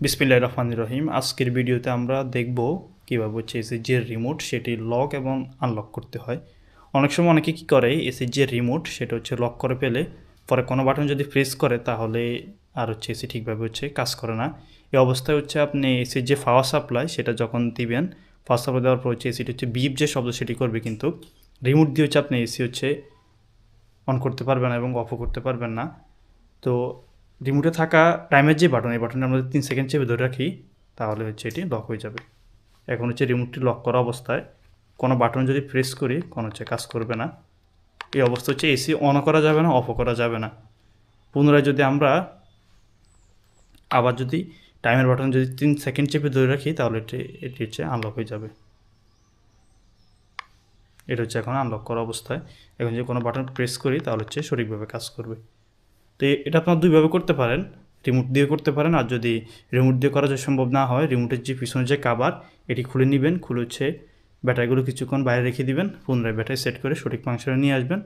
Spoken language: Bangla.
বিসমিল্লাহির রহমানির রহিম। আজকের ভিডিওতে আমরা দেখব কীভাবে হচ্ছে এসএইচজি-এর রিমোট সেটি লক এবং আনলক করতে হয়। অনেক সময় অনেকে কী করে, এসএইচজি-এর রিমোট সেটা হচ্ছে লক করে ফেলে, পরে কোনো বাটন যদি প্রেস করে তাহলে আর হচ্ছে এসি ঠিকভাবে হচ্ছে কাজ করে না। এই অবস্থায় হচ্ছে আপনি এসির যে পাওয়ার সাপ্লাই সেটা যখন দিবেন, পাওয়ার সাপ্লাই দেওয়ার পর হচ্ছে এসিটি হচ্ছে বিপ যে শব্দ সেটি করবে, কিন্তু রিমোট দিয়ে হচ্ছে আপনি এসি হচ্ছে অন করতে পারবেন না এবং অফও করতে পারবেন না। তো রিমোটে থাকা টাইমের যে বাটন, এই বাটনটা আমরা 3 সেকেন্ড চেপে ধরে রাখি, তাহলে হচ্ছে এটি লক হয়ে যাবে। এখন হচ্ছে রিমোটটি লক করা অবস্থায় কোনো বাটন যদি প্রেস করি, কোনো হচ্ছে কাজ করবে না। এই অবস্থা হচ্ছে এসি অনও করা যাবে না, অফও করা যাবে না। পুনরায় যদি আমরা আবার যদি টাইমের বাটন যদি 3 সেকেন্ড চেপে ধরে রাখি, তাহলে এটি হচ্ছে আনলক হয়ে যাবে। এটা হচ্ছে এখন আনলক করা অবস্থায়। এখন যদি কোনো বাটন প্রেস করি তাহলে হচ্ছে সঠিকভাবে কাজ করবে। তো এটা আপনারা দুইভাবে করতে পারেন, রিমোট দিয়ে করতে পারেন, আর যদি রিমোট দিয়ে করা যদি সম্ভব না হয়, রিমোটের যে পিছনে যে কাভার এটি খুলে নেবেন, খুলে হচ্ছে ব্যাটারিগুলো কিছুক্ষণ বাইরে রেখে দিবেন, পুনরায় ব্যাটারি সেট করে সঠিক ফাংশনে নিয়ে আসবেন,